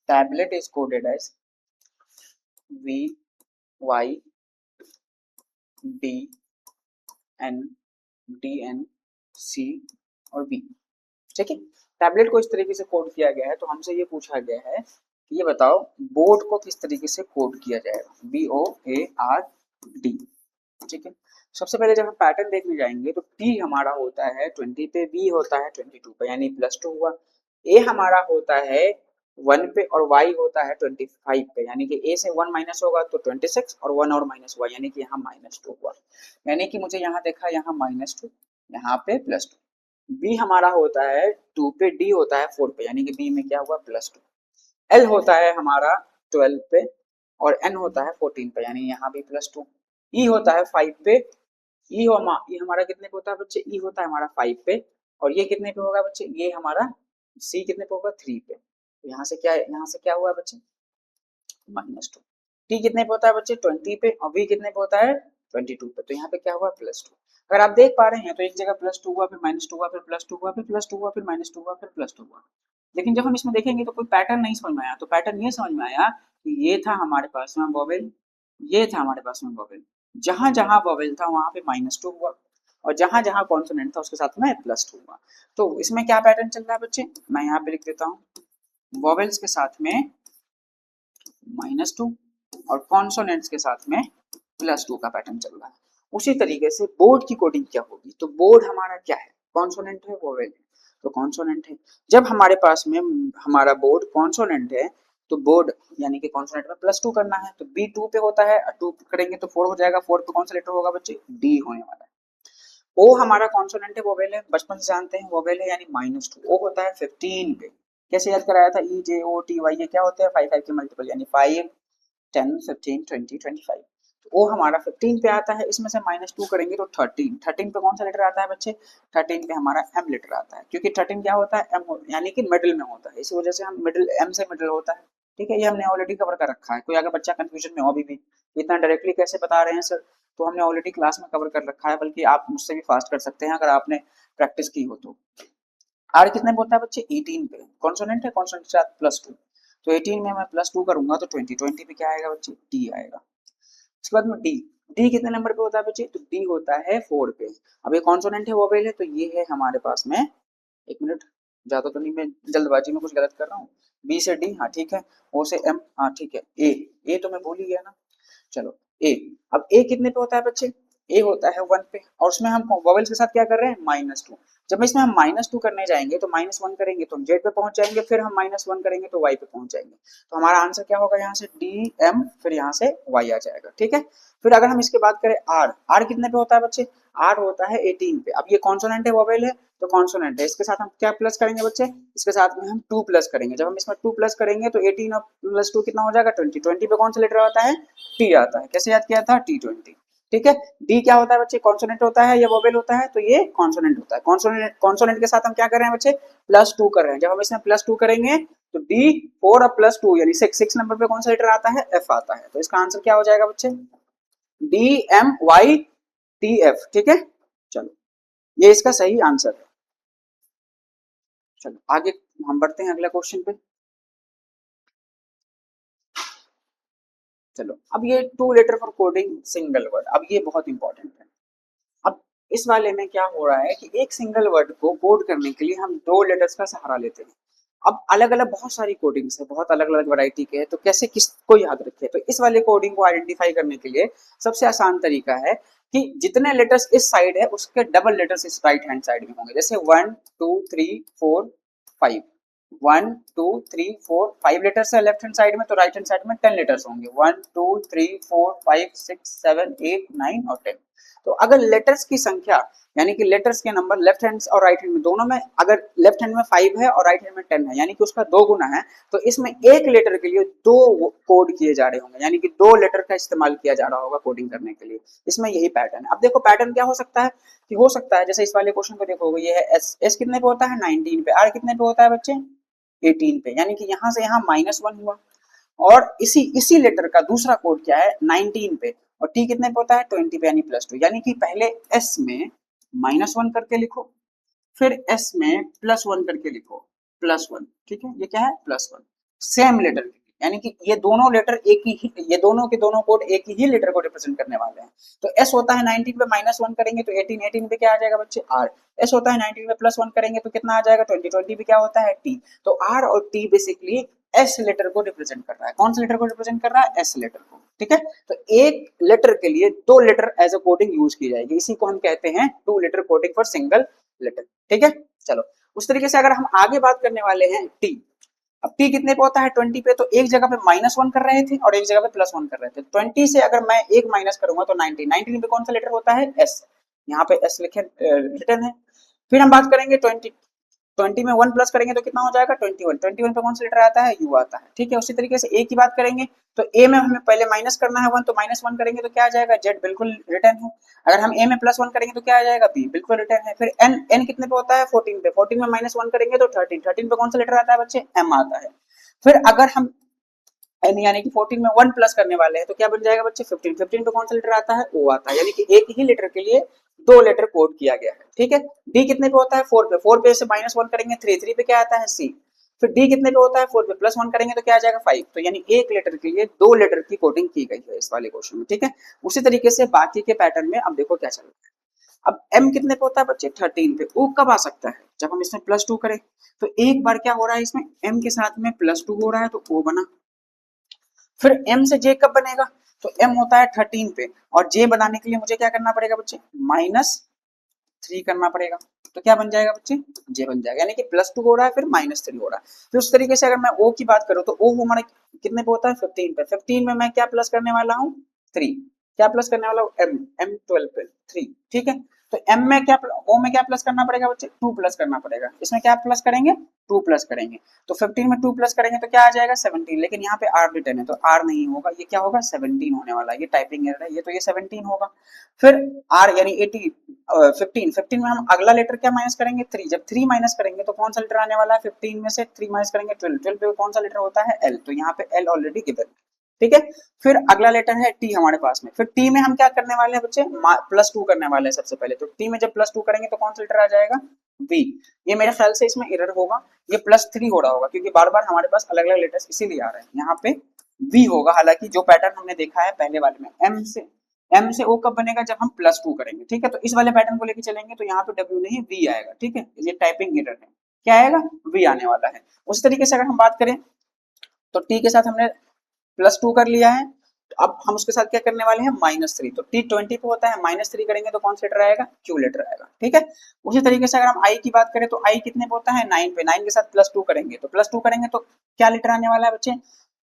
Tablet is coded as VYDNDNC और B। ठीक है, टैबलेट को इस तरीके से कोड किया गया है, तो हमसे ये पूछा गया है कि ये बताओ बोर्ड को किस तरीके से कोड किया जाएगा? BOARD। ठीक है, सबसे पहले जब हम पैटर्न देखने जाएंगे तो T हमारा होता है 20 पे, B होता है 22 पे यानी +2 हुआ, A हमारा होता है 1 पे और Y होता है 25 पे, यानी कि A से 1 माइनस होगा तो 26 और 1 और माइनस हुआ यानी कि यहाँ -2 हुआ, यानी कि मुझे यहाँ देखा यहाँ -2, यहाँ पे +2। B हमारा होता है 2 पे, D होता है 4 पे यानी कि B में क्या हुआ? +2। L होता है हमारा 12 पे और N होता है 14 पे यानी यहाँ भी +2। E होता है 5 पे, E हमारा कितने पे होता है बच्चे? E होता है हमारा 5 पे, और ये कितने पे होगा बच्चे? ये हमारा C कितने पे होगा? 3 पे, तो यहाँ से क्या हुआ बच्चे? -2। T कितने पे होता है बच्चे? 20 पे, और V कितने पे होता है? 22 पे, तो यहाँ पे क्या हुआ? +2। अगर आप देख पा रहे हैं तो एक जगह +2 हुआ, फिर -2 हुआ, फिर +2 हुआ, फिर +2 हुआ, फिर -2 हुआ, फिर +2 हुआ। लेकिन जब हम इसमें देखेंगे तो कोई पैटर्न नहीं समझ में आया, तो पैटर्न ये समझ में आया कि ये था हमारे पास में वोवेल, ये था हमारे पास में वोवेल, जहां जहां वोवेल था वहां पे -2 हुआ, और जहां जहां कॉन्सोनेंट था उसके साथ में +2 हुआ। तो इसमें क्या पैटर्न चल रहा है बच्चे? मैं यहाँ पे लिख देता हूँ, वोवेल्स के साथ में -2 और कॉन्सोनेंट्स के साथ में +2 का पैटर्न चल रहा है। उसी तरीके से बोर्ड की कोडिंग क्या होगी? तो बोर्ड हमारा क्या है? कॉन्सोनेंट है, वोवेल है, तो कॉन्सोनेंट है। जब हमारे पास में हमारा बोर्ड कॉन्सोनेंट है तो बोर्ड यानी कि कॉन्सोनेंट में +2 करना है, तो B 2 पे होता है, 2 करेंगे तो 4 हो जाएगा, 4 पे कौन सा लेटर होगा बच्चे? D होने वाला है। ओ हमारा कॉन्सोनेंट है, वोवेल है, बचपन से जानते हैं वोवेल है यानी -2। ओ होता है 15 पे, कैसे याद कराया था? EJOTY, ये क्या होते हैं? 5 5 के मल्टीपल यानी 5 10 15 20 25। तो ओ हमारा 15 पे आता है, इसमें से -2 करेंगे तो 13, 13 पे कौन सा लेटर आता है बच्चे? 13 पे हमारा M लेटर आता है, क्योंकि 13 क्या होता है? M यानी कि मिडिल में होता है, इसी वजह से हम मिडिल, M से मिडिल होता है। ठीक है, ये हमने ऑलरेडी कवर कर रखा है, कोई अगर बच्चा कंफ्यूजन में हो अभी भी इतना डायरेक्टली कैसे बता रहे हैं सर, तो हमने ऑलरेडी क्लास में कवर कर रखा है, बल्कि आप मुझसे भी फास्ट कर सकते हैं अगर आपने प्रैक्टिस की हो तो। आर कितने पे होता है बच्चे? 18 पे, कॉन्सोनेंट है, कॉन्सोनेंट के साथ +2, तो 18 में मैं +2 करूंगा तो 20, 20 पे क्या आएगा बच्चे? D आएगा। उसके बाद में डी, डी कितने नंबर पे होता है बच्चे? तो डी होता है 4 पे। अब ये कॉन्सोनेंट है, वोवेल है, तो ये है हमारे पास में, एक मिनट ज्यादा तो नहीं, मैं जल्दबाजी में कुछ गलत कर रहा हूँ। बी से डी, हाँ ठीक है, ओ से एम, हाँ ठीक है, ए, ए तो मैं भूल ही गया ना। चलो ए, अब ए कितने पे होता है बच्चे? ए होता है 1 पे, और उसमें हम वोवेल्स के साथ क्या कर रहे हैं -2। जब इसमें हम -2 करने जाएंगे तो -1 करेंगे तो हम जेड पे पहुंच जाएंगे, फिर हम -1 करेंगे तो वाई पे पहुंच जाएंगे। तो हमारा आंसर क्या होगा, यहाँ से डी एम, फिर यहाँ से वाई आ जाएगा। ठीक है, फिर अगर हम इसके बात करें आर, आर कितने पे होता है बच्चे, आर होता है 18 पे। अब ये कॉन्सोनेंट है वोवेल है तो कॉन्सोनेंट है, इसके साथ हम क्या प्लस करेंगे बच्चे, इसके साथ में हम 2 प्लस करेंगे। जब हम इसमें 2 प्लस करेंगे तो 18 और प्लस 2 कितना हो जाएगा 20। 20 पे कौन सा लेटर आता है, टी आता है। कैसे याद किया था, T20। ठीक है, डी क्या होता है बच्चे, कॉन्सोनेंट होता है या वोवेल होता है, तो ये कॉन्सोनेंट होता है। कॉन्सोनेंट के साथ हम क्या कर रहे हैं बच्चे, +2 कर रहे हैं। जब हम इसमें +2 करेंगे तो डी 4 और +2 यानी 6 नंबर पे कौन सा लेटर आता है, एफ आता है। तो इसका आंसर क्या हो जाएगा बच्चे, D M Y T F. ठीक है, चलो ये इसका सही आंसर है। चलो आगे हम बढ़ते हैं अगला क्वेश्चन पे। चलो अब ये 2 letter for coding single word, अब ये बहुत इंपॉर्टेंट है। अब इस वाले में क्या हो रहा है कि एक सिंगल वर्ड को कोड करने के लिए हम 2 लेटर्स का सहारा लेते हैं। अब अलग अलग बहुत सारी कोडिंग्स है, बहुत अलग अलग वैरायटी के हैं, तो कैसे किसको याद रखें। तो इस वाले कोडिंग को आइडेंटिफाई करने के लिए सबसे आसान तरीका है कि जितने लेटर्स इस साइड है उसके डबल लेटर्स इस राइट हैंड साइड में होंगे। जैसे 1 2 3 4 5, 1 2 3 4 5 लेटर्स है लेफ्ट हैंड साइड में, तो राइट हैंड साइड में 10 लेटर्स होंगे, 1 2 3 4 5 6 7 8 9 और 10। तो अगर लेटर्स की संख्या यानी कि लेटर्स के नंबर लेफ्ट हैंड और राइट हैंड में दोनों में, अगर लेफ्ट हैंड में 5 है और राइट हैंड में 10 है यानी कि उसका 2 गुना है, तो इसमें एक लेटर के लिए 2 कोड किए जा रहे होंगे, यानी कि 2 लेटर का इस्तेमाल किया जा रहा होगा कोडिंग करने के लिए। इसमें यही पैटर्न है। अब देखो पैटर्न क्या हो सकता है कि हो सकता है जैसे इस वाले क्वेश्चन को देखोगे, ये है एस, एस कितने पे होता है 19 पे, आर कितने पे होता है बच्चे 18 पे, यानी कि यहाँ से यहाँ -1 हुआ। और इसी इसी लेटर का दूसरा कोड क्या है 19 पे, और टी कितने पे होता है 20 पे यानी +2। यानी कि पहले एस में -1 करके लिखो, फिर एस में +1 करके लिखो, +1। ठीक है, ये क्या है +1, सेम लेटर के लिए, यानी कि ये दोनों लेटर एक ही, ये दोनों के दोनों कोड एक ही लेटर को रिप्रेजेंट करने वाले हैं। तो एस होता है 19 पे -1 करेंगे तो 18, 18 पे क्या आ जाएगा बच्चे आर। एस होता है 19 पे +1 करेंगे तो कितना आ जाएगा 20, 20 पे क्या होता है टी। तो आर और टी बेसिकली एस लेटर को रिप्रेजेंट कर रहा है। कौन से लेटर को रिप्रेजेंट कर रहा है, एस लेटर को। ठीक है, तो एक लेटर के लिए 2 letter as a coding use की जाएगी, इसी को हम कहते हैं 2 letter coding for single letter. ठीक है, चलो उस तरीके से अगर हम आगे बात करने वाले हैं टी। अब टी कितने पे होता है 20 पे, तो एक जगह पे -1 कर रहे थे और एक जगह पे +1 कर रहे थे। 20 से अगर मैं एक माइनस करूंगा तो 19, 19 पे कौन सा लेटर होता है एस, यहाँ पे एस लिखे रिटर्न है। फिर हम बात करेंगे 20, 20 में 1 प्लस करेंगे तो कितना हो जाएगा 21, 21 पे कौन सा लेटर आता है यू आता है। ठीक है, उसी तरीके से ए की बात करेंगे तो ए में हमें पहले माइनस करना है 1, तो -1 करेंगे तो क्या आ जाएगा जेड, बिल्कुल रिटर्न है। अगर हम ए में +1 करेंगे तो क्या आ जाएगा बी, बिल्कुल रिटर्न है। फिर एन, एन कितने पे होता है 14 पे, 14 में -1 करेंगे तो 13, 13 पे कौन सा लेटर आता है बच्चे एम आता है। फिर अगर हम एन यानी कि 14 में 1 प्लस करने वाले हैं तो क्या बन जाएगा बच्चे 15, 15 पे कौन सा लेटर आता है ओ आता है, यानी कि एक ही लेटर के लिए 2 लेटर कोड किया गया है। ठीक है, डी कितने पे होता है 4 पे, 4 पे से -1 करेंगे 3, 3 पे क्या आता है सी। फिर डी कितने पे होता है 4 पे, +1 करेंगे तो क्या आ जाएगा 5। तो यानी एक लेटर के लिए 2 लेटर की कोडिंग की गई है इस वाले क्वेश्चन में। ठीक है, उसी तरीके से बाकी के पैटर्न में अब देखो क्या चल रहा है। अब m कितने पे होता है बच्चे 13 पे, o कब आ सकता है जब हम इसमें +2 करें। तो एक बार क्या हो रहा है इसमें m के साथ में +2 हो रहा है तो o बना। फिर m से j कब बनेगा, तो m होता है 13 पे, और j बनाने के लिए मुझे क्या करना पड़ेगा बच्चे -3 करना पड़ेगा। तो क्या बन जाएगा बच्चे j बन जाएगा, यानी कि +2 हो रहा है फिर -3 हो रहा है। फिर उस तरीके से अगर मैं o की बात करूं तो o हमारे कितने पे होता है 15 पे, 15 में मैं क्या प्लस करने वाला हूँ 3, क्या प्लस करने वाला हूँ m 12 पे 3। ठीक है, तो m में क्या o में क्या प्लस करना पड़ेगा बच्चे 2 प्लस करना पड़ेगा। इसमें क्या प्लस करेंगे 2 प्लस करेंगे, तो 15 में 2 प्लस करेंगे तो क्या आ जाएगा 17, लेकिन यहाँ पे r रिटर्न है तो r नहीं होगा, ये क्या होगा 17 होने वाला है, ये टाइपिंग एरर है, ये तो ये 17 होगा। फिर r यानी 80 15, 15 में हम अगला लेटर क्या माइनस करेंगे 3, जब 3 माइनस करेंगे तो कौन सा लेटर आने वाला है 15 में से 3 माइनस करेंगे 12, 12 पे कौन सा लेटर होता है l, तो यहाँ पे l ऑलरेडी गिवन। ठीक है, फिर अगला लेटर है टी हमारे पास में, फिर टी में हम क्या करने वाले हैं बच्चे +2 करने वाले हैं सबसे पहले, तो टी में जब +2 करेंगे तो कौन सा लेटर आ जाएगा वी। ये मेरे ख्याल से इसमें एरर होगा, ये +3 हो रहा होगा क्योंकि बार बार हमारे पास अलग अलग लेटर्स इसीलिए आ रहे हैं। यहाँ पे वी होगा, हालांकि जो पैटर्न हमने देखा है पहले वाले में एम से ओ कब बनेगा जब हम +2 करेंगे। ठीक है, तो इस वाले पैटर्न को लेके चलेंगे तो यहाँ पे डब्ल्यू नहीं वी आएगा। ठीक है, ये टाइपिंग एरर है, क्या आएगा वी आने वाला है। उस तरीके से अगर हम बात करें तो टी के साथ हमने +2 कर लिया है, अब हम उसके साथ क्या करने वाले हैं, -3, तो T20 पे होता है, -3 करेंगे तो कौन सा लेटर आएगा, Q लेटर आएगा, ठीक है। उसी तरीके से अगर हम I की बात करें तो I कितने पे होता है, 9 पे, 9 के साथ +2 करेंगे, तो +2 करेंगे तो क्या लेटर आने वाला है बच्चे,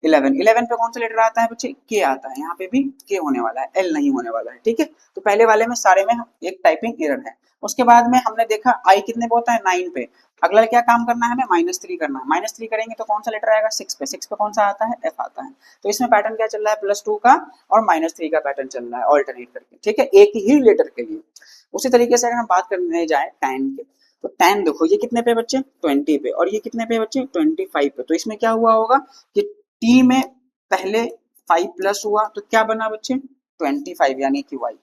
11, 11 पे कौन सा लेटर आता है बच्चे, K आता है, यहाँ पे भी K होने वाला है, L नहीं होने वाला है, ठीक है। तो पहले वाले में सारे में एक टाइपिंग एरर है। उसके बाद में हमने देखा I कितने पे होता है, 9 पे, अगला क्या काम करना है हमें, -3 करना है, -3 करेंगे तो कौन सा लेटर आएगा, 6 पे, 6 पे कौन सा आता है, F आता है। तो इसमें पैटर्न क्या चल रहा है, +2 का और -3 का पैटर्न चल रहा है ऑल्टरनेट करके, ठीक है, एक ही लेटर के लिए। उसी तरीके से अगर हम बात करने जाए tan के, तो tan देखो ये कितने पे बच्चे, 20 पे, और ये कितने पे बच्चे, 25 पे। तो इसमें क्या हुआ होगा कि t में पहले 5 प्लस हुआ तो क्या बना बच्चे, 25 यानी कि y,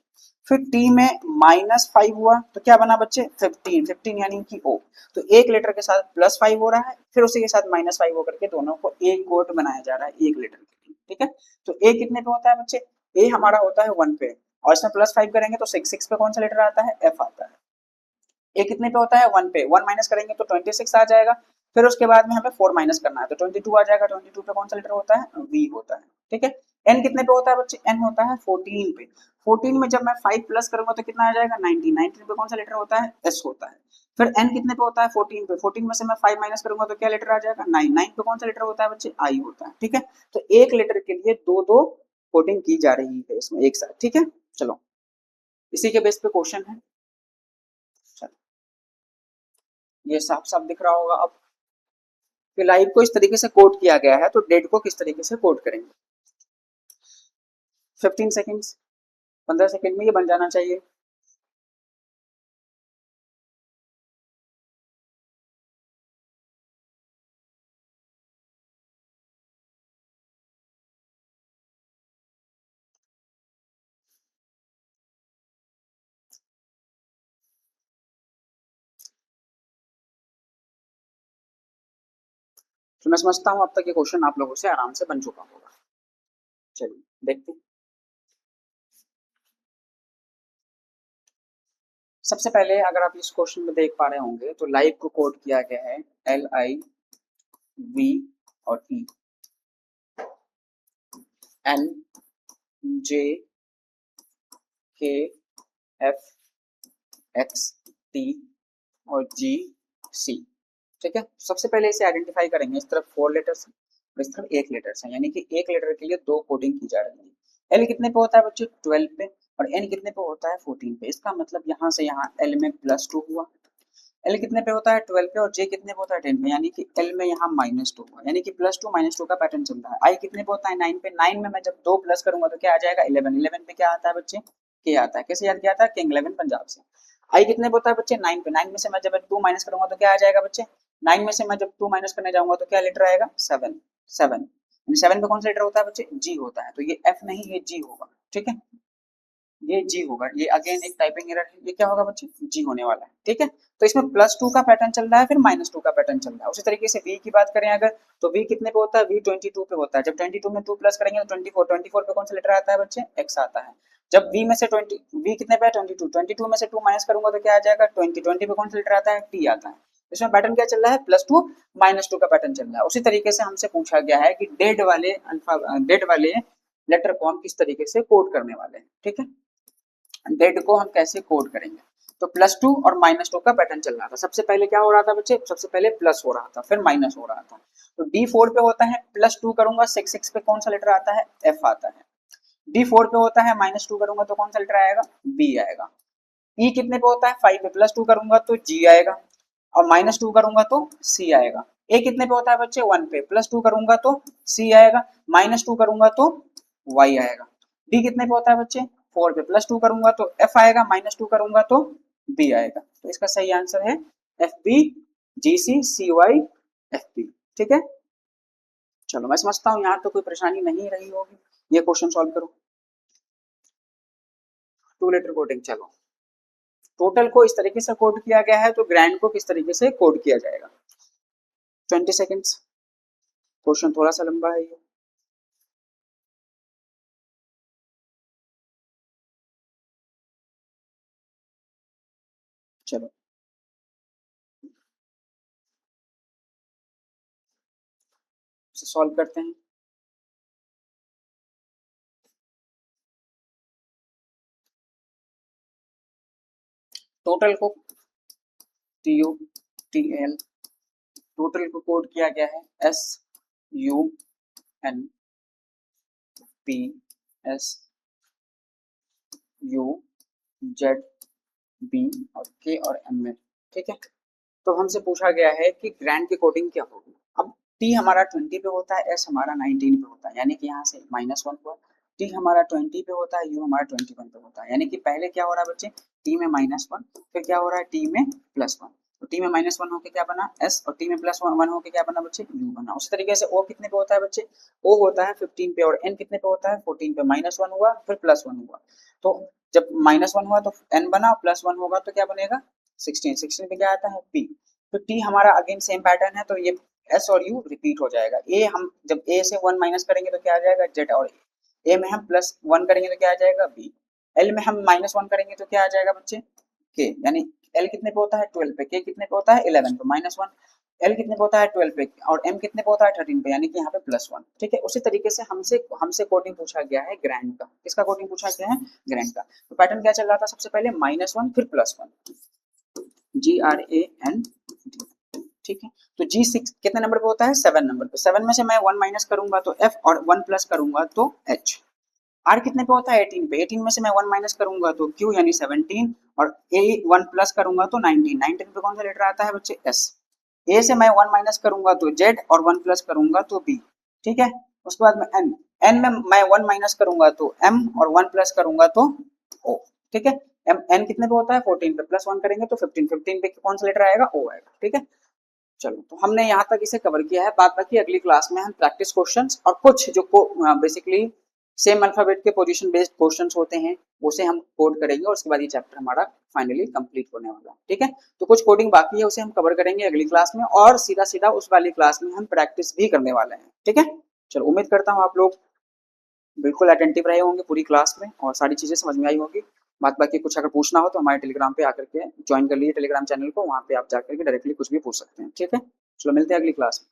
फिर t में -5 हुआ तो क्या बना बच्चे, 15, 15 यानी कि o। तो एक लेटर के साथ +5 हो रहा है, फिर उसी के साथ -5 होकर के दोनों को एक कोट बनाया जा रहा है एक लेटर के लिए, ठीक है। तो a कितने पे होता है बच्चे, a हमारा होता है 1 पे, और इसमें +5 करेंगे तो 6, 6 पे कौन सा लेटर आता है, f आता है। ए कितने पे होता है, 1 पे, 1 माइनस करेंगे तो 26 आ जाएगा, फिर उसके बाद में हमें 4 माइनस करना है तो 22 आ जाएगा, 22 पे कौन सा लेटर होता है, वी होता है, ठीक है। एन कितने पे होता है बच्चे, एन होता है 14 पे, 14 में जब मैं 5 प्लस करूंगा तो कितना आ जाएगा, 19, 19 पे कौन सा लेटर होता है, एस होता है। फिर एन कितने पे होता है, 14 पे, 14 में से मैं 5 माइनस करूंगा तो क्या लेटर आ जाएगा, 9, 9 पे कौन सा लेटर होता है बच्चे, आई होता है, ठीक है। तो एक लेटर के लिए दो दो कोडिंग की जा रही है इसमें एक साथ, ठीक है। चलो इसी के बेस पे क्वेश्चन है, चलो ये साफ साफ दिख रहा होगा अब कि लाइव को इस तरीके से कोड किया गया है, तो डेट को किस तरीके से कोड करेंगे। 15 सेकेंड्स, 15 सेकेंड में ये बन जाना चाहिए। तो मैं समझता हूँ अब तक ये क्वेश्चन आप लोगों से आराम से बन चुका होगा। चलिए देखते हैं। सबसे पहले अगर आप इस क्वेश्चन में देख पा रहे होंगे तो लाइव को कोड किया गया है LIV और NJKFXT और GC, ठीक है। सबसे पहले इसे आइडेंटिफाई करेंगे, इस तरफ 4 लेटर्स और इस तरफ 1 लेटर्स है, यानी कि एक लेटर के लिए दो कोडिंग की जा रही है। एल कितने पे होता है बच्चे, 12 पे, और एन कितने पे होता है, 14 पे। इसका मतलब यहाँ से यहाँ एल में +2 हुआ, एल कितने पे होता है, 12 पे, और जे कितने पे होता है, 10 पे, यानी कि एल में यहाँ -2 हुआ, यानी कि +2 -2 का पैटर्न चल रहा है। आई कितने पे होता है, 9 पे, 9 में मैं जब 2 प्लस करूंगा तो क्या आ जाएगा, 11, 11 पे क्या आता है बच्चे, के आता है। कैसे याद किया था, किंग 11 पंजाब से। आई कितने पे होता है बच्चे, 9 पे, 9 में से मैं जब 2 माइनस करूंगा तो क्या आ जाएगा बच्चे, 9 में से मैं जब 2 माइनस करने जाऊंगा तो क्या लेटर आएगा, 7, 7, 7 पे कौन सा लेटर होता है बच्चे, जी होता है, तो ये एफ नहीं ये जी होगा, ठीक है। ये जी होगा, ये अगेन एक टाइपिंग एरर है, ये क्या होगा बच्चे, जी होने वाला है, ठीक है। तो इसमें +2 का पैटर्न चल रहा है, फिर -2 का पैटर्न चल रहा है। उसी तरीके से वी की बात करें अगर, तो वी कितने पे होता है, वी 22 पे होता है, जब 22 में 2 प्लस करेंगे तो 24, 24 पे कौन सा लेटर आता है बच्चे, एक्स आता है। जब वी में से 20, वी कितने पे है, 22, 22 में से 2 माइनस करूंगा तो क्या आ जाएगा, 20, 20 पे कौन सा लेटर आता है, टी आता है। इसमें पैटर्न क्या चल रहा है, +2 -2 का पैटर्न चल रहा है। उसी तरीके से हमसे पूछा गया है कि डेड वाले अल्फा, डेड वाले लेटर को हम किस तरीके से कोड करने वाले हैं, ठीक है। डेड को हम कैसे कोड करेंगे, तो +2 और -2 का पैटर्न चल रहा था। सबसे पहले क्या हो रहा था बच्चे, सबसे पहले प्लस हो रहा था, फिर माइनस हो रहा था। तो D4 पे होता है, +2 करूंगा, 6, 6 पे कौन सा लेटर आता है, F आता है। D4 पे होता है, -2 करूंगा तो कौन सा लेटर आएगा, B आएगा। E कितने पे होता है, 5 पे, +2 करूंगा तो G आएगा, और -2 करूंगा तो C आएगा। A कितने पे होता है बच्चे, 1 पे, +2 करूंगा तो C आएगा, -2 करूंगा तो Y आएगा। D कितने पे होता है बच्चे, 4 पे, +2 करूंगा तो F आएगा, -2 करूंगा तो B आएगा। तो इसका सही आंसर है FB GC CY FB, ठीक है। चलो मैं समझता हूँ यहाँ तो कोई परेशानी नहीं रही होगी, ये क्वेश्चन सॉल्व करो। 2 लेटर कोडिंग, चलो टोटल को इस तरीके से कोड किया गया है, तो ग्रैंड को किस तरीके से कोड किया जाएगा। 20 सेकेंड्स, क्वेश्चन थोड़ा सा लंबा है ये। चलो इसे सॉल्व करते हैं। टोटल को TOTL, टोटल को कोड किया गया है SUNPSUZB और K और M में, ठीक है। तो हमसे पूछा गया है कि ग्रैंड की कोडिंग क्या होगी। अब T हमारा 20 पे होता है, S हमारा 19 पे होता है, यानी कि यहाँ से -1 हुआ। T हमारा 20 पे होता है, U हमारा 21 पे होता है, यानी कि पहले क्या हो रहा है बच्चे, T में -1, फिर क्या हो रहा है T में +1, तो T में -1 होके क्या बना S, और T में +1 होके क्या बना बच्चे, U बना। उसी तरीके से O कितने पे होता है बच्चे, O होता है 15 पे, और N कितने पे होता है 14 पे। -1 हुआ फिर +1 हुआ, तो जब -1 हुआ तो N बना, +1 होगा तो क्या बनेगा 16 पे क्या आता है P। तो T हमारा अगेन सेम पैटर्न है, तो ये S और U रिपीट हो जाएगा। A हम जब A से 1 माइनस करेंगे तो क्या आ जाएगा Z, और A में हम +1 करेंगे तो क्या आ जाएगा B। L में हम -1 करेंगे तो क्या आ जाएगा बच्चे K, यानी L कितने पे होता है 12 पे, K कितने पे होता है 11 पे, -1 L कितने पे होता है 12 पे, और M कितने पे होता है 13 पे, यानी कि यहाँ पे +1, ठीक है। उसी तरीके से हमसे कोडिंग पूछा गया है ग्रैंड का। किसका कोडिंग पूछा गया है, ग्रैंड का। तो पैटर्न क्या चल रहा था, सबसे पहले -1 फिर +1, GRAND, ठीक है। तो G6 कितने नंबर पे होता है, 7 नंबर पे। 7 में से मैं 1 माइनस करूंगा तो F, और 1 प्लस करूंगा तो H। R कितने पे होता है, 18 पे। 18 में से मैं 1 माइनस करूंगा तो Q यानी 17, और A 1 प्लस करूंगा तो 19। 19 पे कौन सा लेटर आता है बच्चे, S। A से मैं 1 माइनस करूंगा तो Z, और 1 प्लस करूंगा तो B, ठीक है। उसके बाद में N, N में मैं 1 माइनस करूंगा तो M, और 1 प्लस करूंगा तो O, ठीक है। N कितने पे होता है 14 पे, +1 करेंगे तो 15, 15 पे कौन सा लेटर आएगा, O आएगा, ठीक है। चलो, तो हमने यहाँ तक इसे कवर किया है। बात बाकी अगली क्लास में हम प्रैक्टिस क्वेश्चंस और कुछ जो बेसिकली सेम अल्फाबेट के पोजीशन बेस्ड क्वेश्चंस होते हैं उसे हम कोड करेंगे, और उसके बाद ये चैप्टर हमारा फाइनली कंप्लीट होने वाला है, ठीक है। तो कुछ कोडिंग बाकी है, उसे हम कवर करेंगे अगली क्लास में, और सीधा सीधा उस वाली क्लास में हम प्रैक्टिस भी करने वाले हैं, ठीक है। चलो, उम्मीद करता हूँ आप लोग बिल्कुल अटेंटिव रहे होंगे पूरी क्लास में, और सारी चीजें समझ में आई होगी। बात बाकी कुछ अगर पूछना हो तो हमारे टेलीग्राम पे आकर के ज्वाइन कर लीजिए टेलीग्राम चैनल को, वहाँ पे आप जाकर के डायरेक्टली कुछ भी पूछ सकते हैं, ठीक है। चलो, मिलते हैं अगली क्लास में।